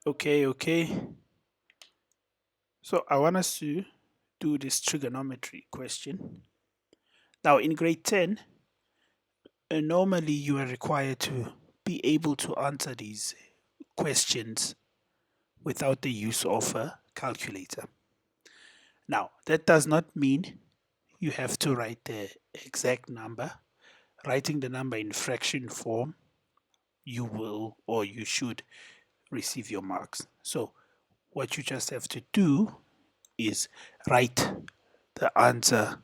Okay. So I want us to do this trigonometry question. Now, in grade 10, normally you are required to be able to answer these questions without the use of a calculator. Now, that does not mean you have to write the exact number. Writing the number in fraction form, you will or you should receive your marks. So, what you just have to do is write the answer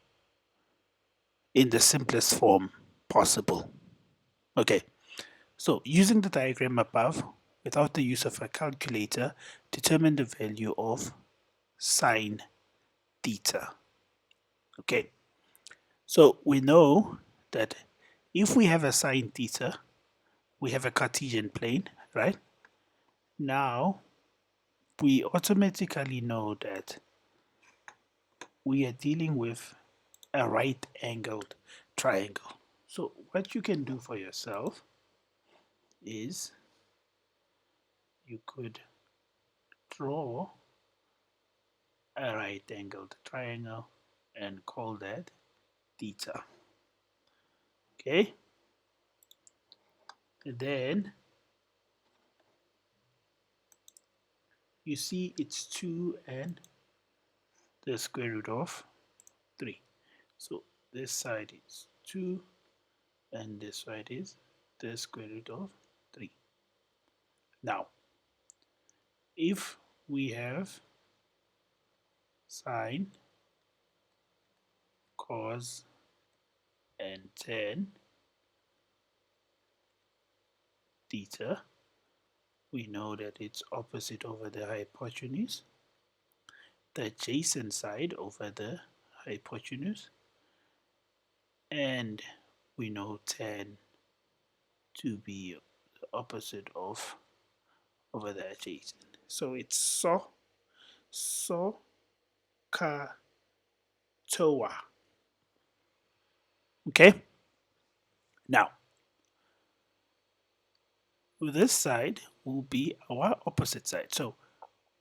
in the simplest form possible. Okay, so using the diagram above, without the use of a calculator, determine the value of sine theta. Okay, so we know that if we have a sine theta, we have a Cartesian plane, right? Now, we automatically know that we are dealing with a right angled triangle. So what you can do for yourself is you could draw a right angled triangle and call that theta. Okay, and then you see it's 2 and the square root of 3. So this side is 2 and this side is the square root of 3. Now, if we have sine, cos, and tan theta, we know that it's opposite over the hypotenuse, the adjacent side over the hypotenuse, and we know tan to be the opposite of over the adjacent. So it's so ka toa. Okay? Now, this side will be our opposite side. So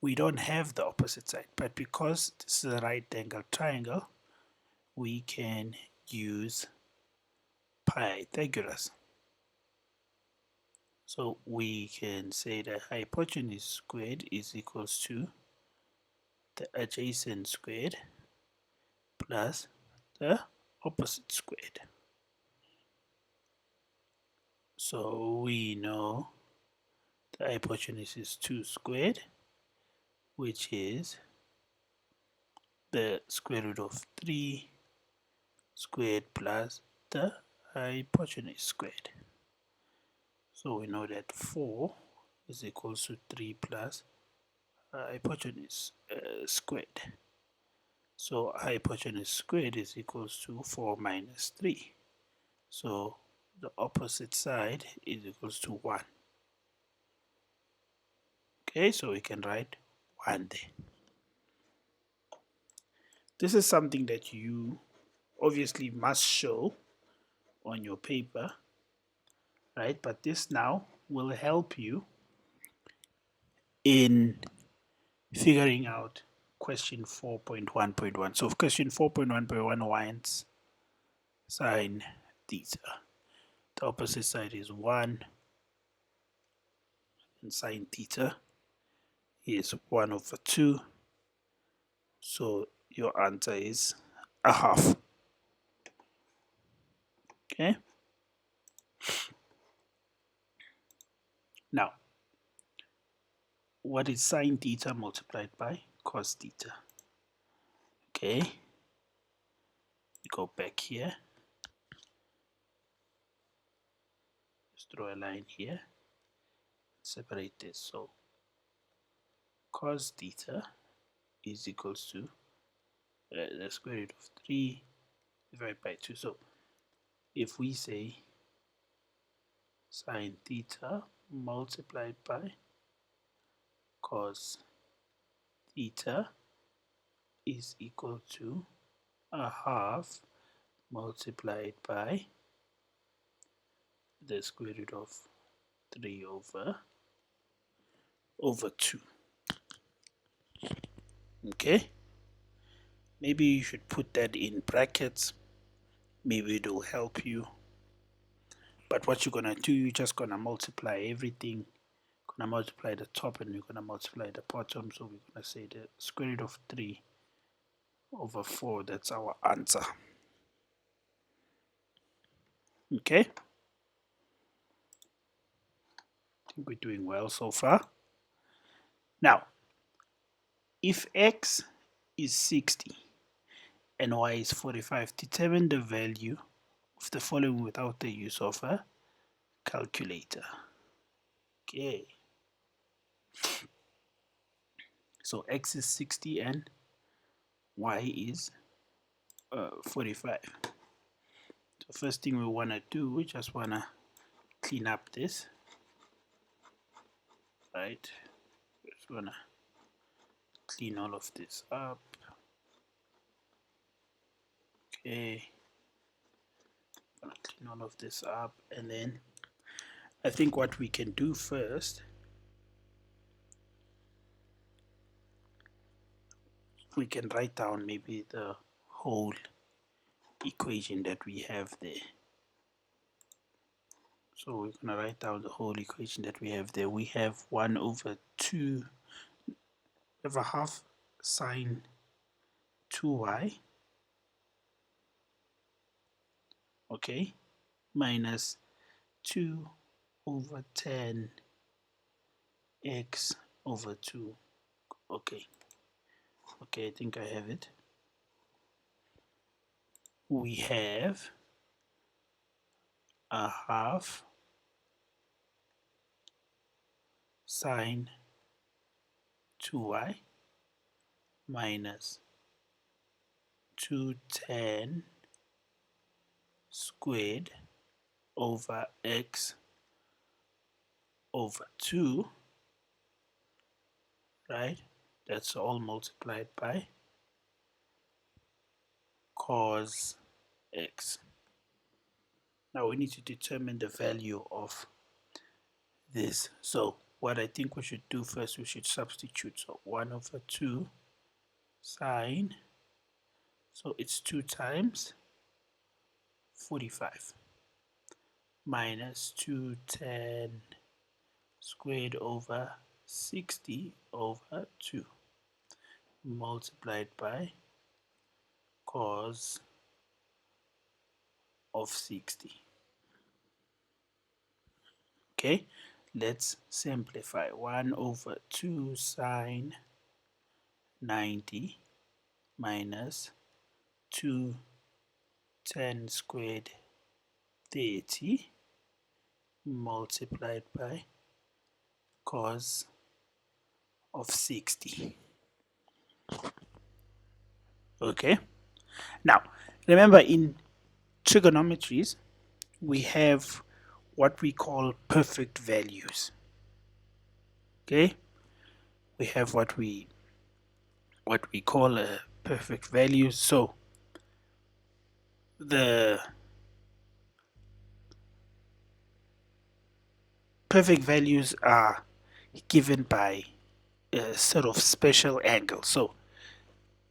we don't have the opposite side, but because this is a right angle triangle, we can use Pythagoras. So we can say that hypotenuse squared is equals to the adjacent squared plus the opposite squared. So we know the hypotenuse is 2 squared, which is the square root of 3 squared plus the hypotenuse squared. So we know that 4 is equals to 3 plus hypotenuse squared. So hypotenuse squared is equals to 4 minus 3. So the opposite side is equals to 1. Okay, so we can write 1 there. This is something that you obviously must show on your paper, right? But this now will help you in figuring out question 4.1.1. So question 4.1.1 wants sine theta. The opposite side is 1 and sine theta is 1 over 2. So your answer is a half. Okay. Now, what is sine theta multiplied by cos theta? Okay. We go back here. Just draw a line here. Separate this. So cos theta is equals to the square root of 3 divided by 2. So if we say sine theta multiplied by cos theta is equal to a half multiplied by the square root of 3 over over 2. Okay, maybe you should put that in brackets. Maybe it will help you. But what you're gonna do, you're just gonna multiply everything. Gonna multiply the top and you're gonna multiply the bottom. So we're gonna say the square root of 3 over 4. That's our answer. Okay, I think we're doing well so far. Now, if x is 60 and y is 45, determine the value of the following without the use of a calculator. Okay, so x is 60 and y is 45. So first thing we want to do, we just want to clean up this, right? Just want to clean all of this up. Okay, gonna clean all of this up, and then I think what we can do first, we can write down maybe the whole equation that we have there. So we're gonna write down the whole equation that we have there. We have 1 over 2, we have a half sine 2y, okay, minus 2 over 10 x over 2. Okay, I think I have it. We have a half sine 2y minus 210 squared over x over 2, right? That's all multiplied by cos x. Now we need to determine the value of this. So what I think we should do first, we should substitute. So 1 over 2 sine, so it's 2 times 45 minus 210 squared over 60 over 2 multiplied by cos of 60. Okay, let's simplify. 1 over 2 sine 90 minus 210 squared 30 multiplied by cos of 60. Okay, now remember in trigonometries we have what we call perfect values. Okay, we have what we call a perfect value. So the perfect values are given by a sort of special angle. So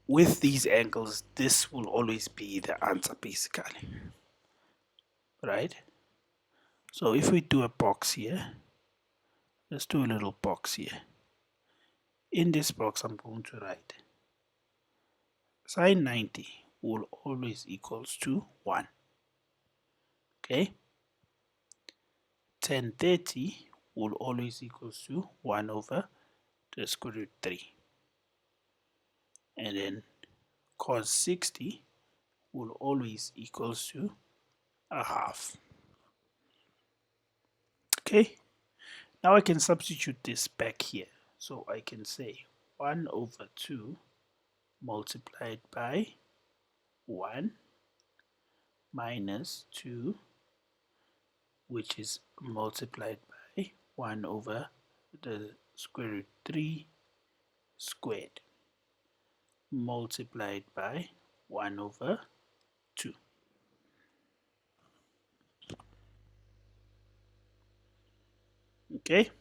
with these angles, this will always be the answer basically, right? So if we do a box here, let's do a little box here. In this box, I'm going to write sine 90 will always equals to 1. Okay, tan 30 will always equals to 1 over the square root 3. And then cos 60 will always equals to a half. Okay, now I can substitute this back here. So I can say 1 over 2 multiplied by 1 minus 2, which is multiplied by 1 over the square root 3 squared multiplied by 1 over 2. Okay,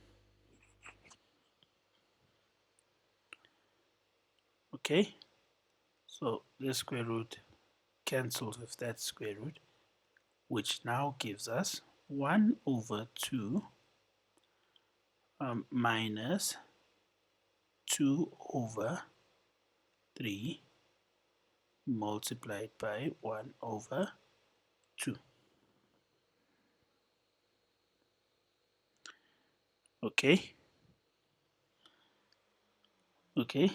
Okay, so this square root cancels with that square root, which now gives us 1 over 2 minus 2 over 3 multiplied by 1 over 2. Okay, okay.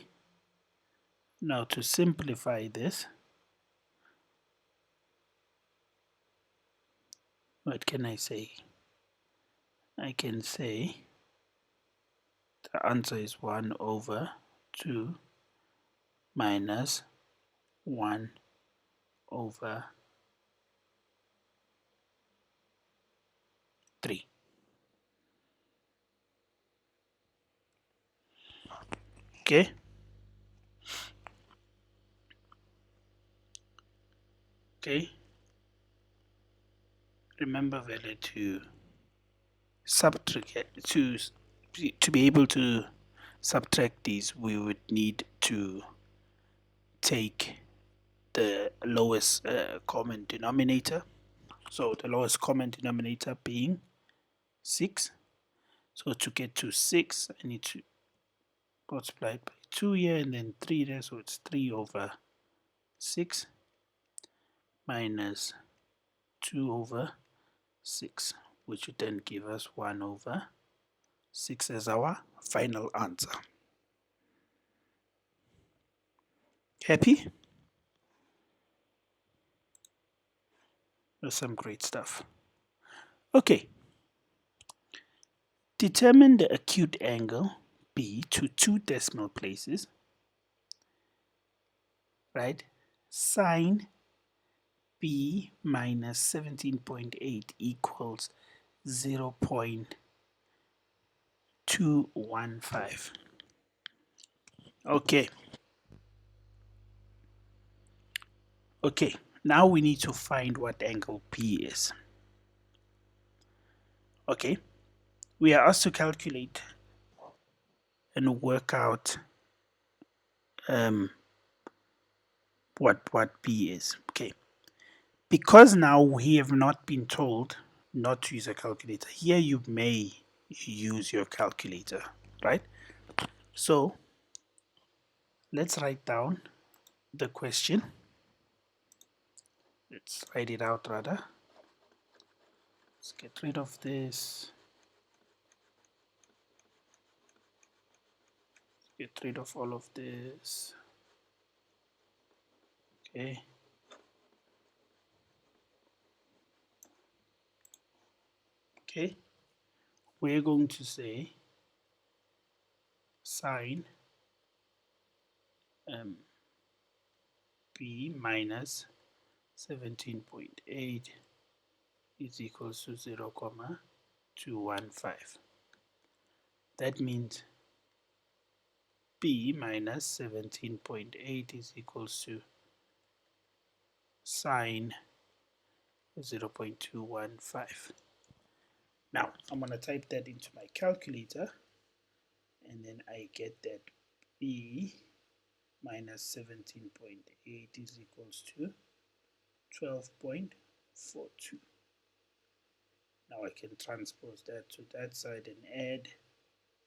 Now to simplify this, what can I say? I can say the answer is 1 over 2 minus 1 over 3. Okay, okay. Remember, Vele, to subtract, to be able to subtract these, we would need to take the lowest common denominator. So the lowest common denominator being 6. So to get to 6, I need to multiply it by 2 here and then 3 there. So it's 3 over 6 minus 2 over 6, which would then give us 1 over 6 as our final answer. Happy? That's some great stuff. Okay. Determine the acute angle B to 2 decimal places, right? Sine B minus 17.8 equals 0.215. Okay. Okay, now we need to find what angle P is. Okay, we are asked to calculate and work out what P is. Okay, because now we have not been told not to use a calculator. Here you may use your calculator, right? So let's write down the question. Let's write it out rather. Let's get rid of this. Get rid of all of this. Okay. Okay. We're going to say sine B minus 17.8 is equals to 0.215. That means B minus 17.8 is equals to sine 0.215. Now I'm going to type that into my calculator and then I get that B minus 17.8 is equals to 12.42. Now I can transpose that to that side and add.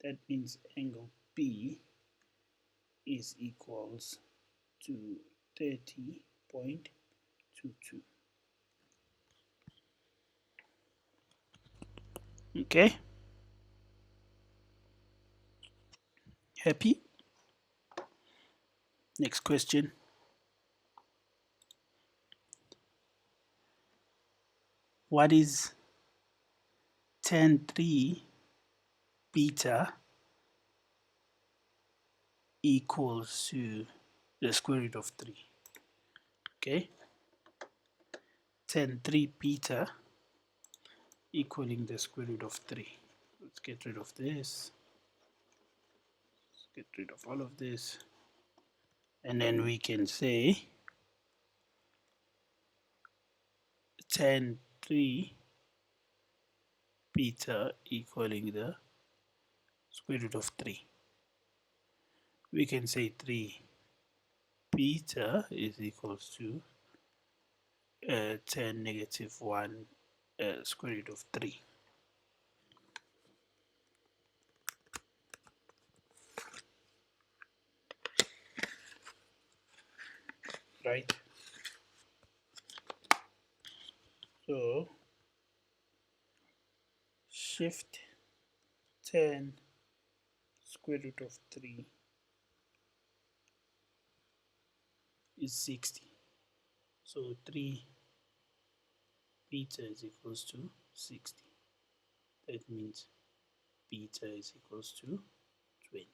That means angle B is equals to 30.22. Okay, happy? Next question. What is tan 3 beta equals to the square root of 3? Okay, tan 3 beta equaling the square root of 3. Let's get rid of this. Let's get rid of all of this. And then we can say tan 3 beta equaling the square root of 3. We can say 3 beta is equals to 10 negative 1 square root of 3. Right? So shift 10 square root of 3 is 60. So 3 beta is equals to 60. That means beta is equals to 20.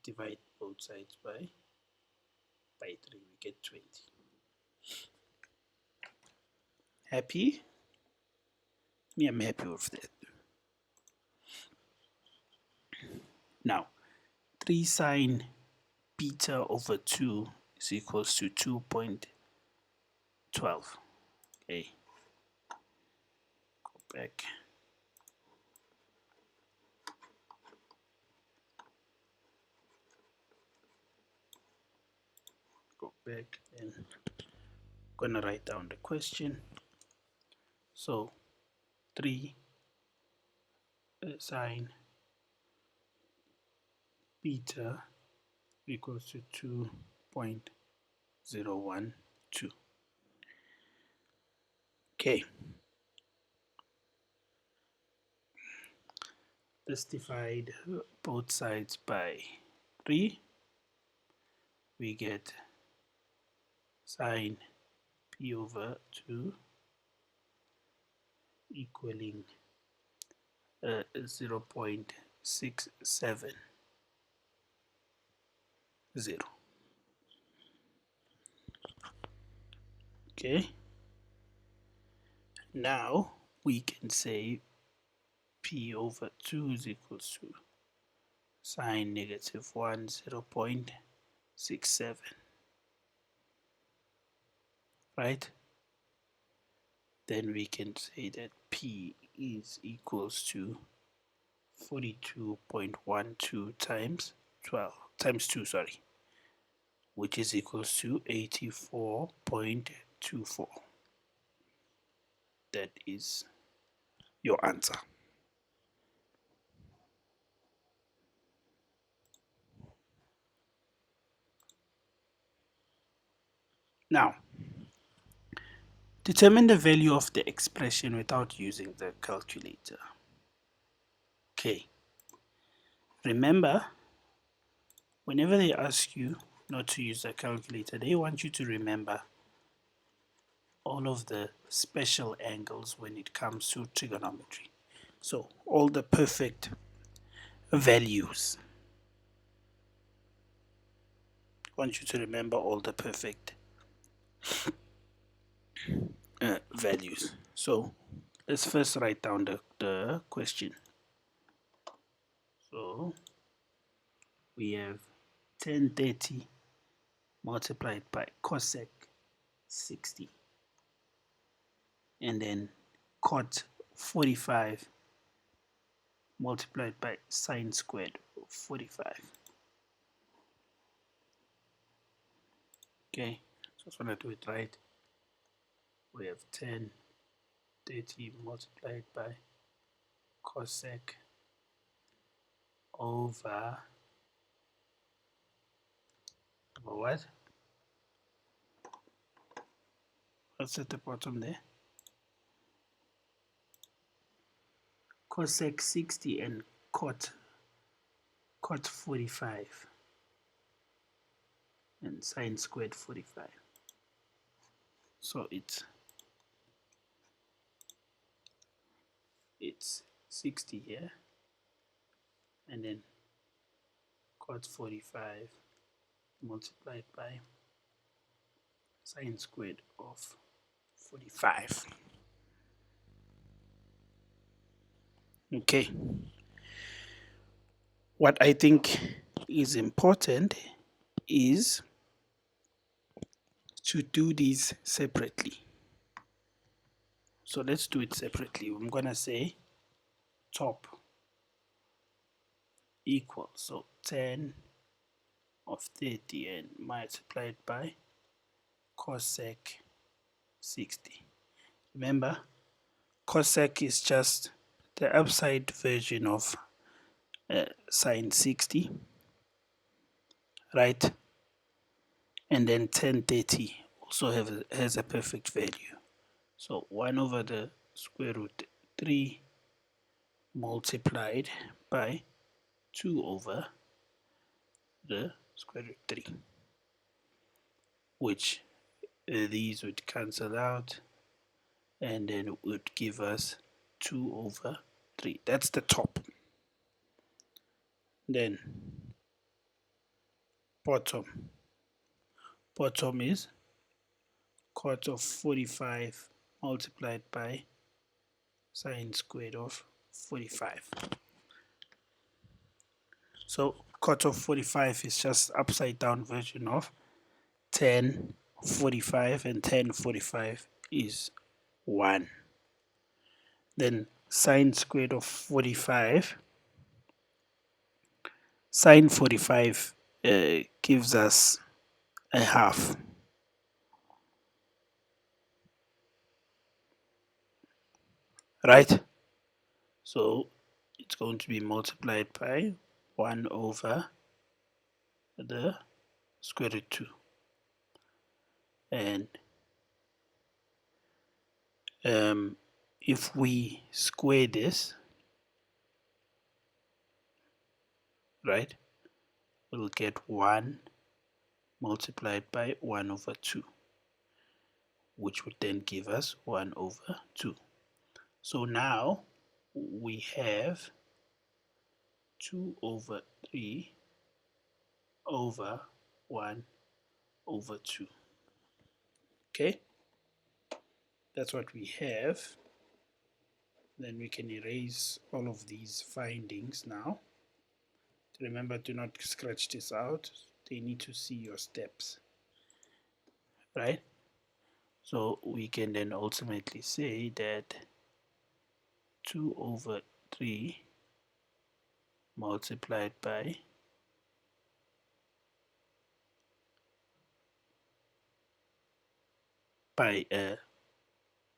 Divide both sides by 3, we get 20. Happy? Me, I'm happy with that. Now, 3 sine beta over 2 is equals to 2.12. Okay, go back. Go back and I'm gonna write down the question. So 3 sine beta equals to 2.012. Okay, let's divide both sides by 3. We get sine p over 2 equaling 0.670. Okay, now we can say p over 2 is equals to sine negative 1, 0.67, right? Then we can say that p is equals to 42.12 times 12 times 2, sorry, which is equals to 84.24. That is your answer. Now, determine the value of the expression without using the calculator. Okay, remember, whenever they ask you not to use the calculator, they want you to remember all of the special angles when it comes to trigonometry. So all the perfect values. I want you to remember all the perfect values. So let's first write down the question. So we have 1030 multiplied by cosec 60, and then cot 45 multiplied by sine squared 45. Okay, so I just want to do it right. We have 1030 multiplied by cosec over what? What's at the bottom there? Cosec 60 and cot 45 and sine squared 45. So it's 60 here, and then cot 45 multiplied by sine squared of 45. Okay, what I think is important is to do these separately. So let's do it separately. I'm gonna say top equals, so 10 of 30 and multiplied by cosec 60. Remember, cosec is just the upside version of sine 60, right? And then tan 30 also has a perfect value. So 1 over the square root 3 multiplied by 2 over the square root 3, which these would cancel out and then it would give us 2 over 3. That's the top. Then bottom. Bottom is cot of 45 multiplied by sine squared of 45. So cot of 45 is just upside down version of tan 45, and tan 45 is 1. Then sine squared of 45, sine 45 gives us a half, right? So it's going to be multiplied by 1 over the square root 2. And if we square this, right, we'll get 1 multiplied by 1 over 2, which would then give us 1 over 2. So now we have 2 over 3 over 1 over 2. Okay, that's what we have. Then we can erase all of these findings now. Remember, do not scratch this out. They need to see your steps, right? So we can then ultimately say that 2 over 3 multiplied by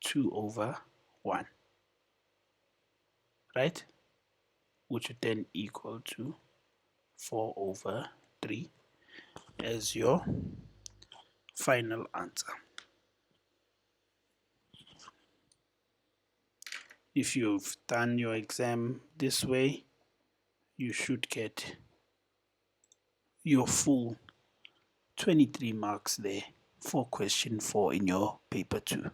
2 over 1, right? Which would then equal to 4 over 3 as your final answer. If you've done your exam this way, you should get your full 23 marks there for question 4 in your paper 2.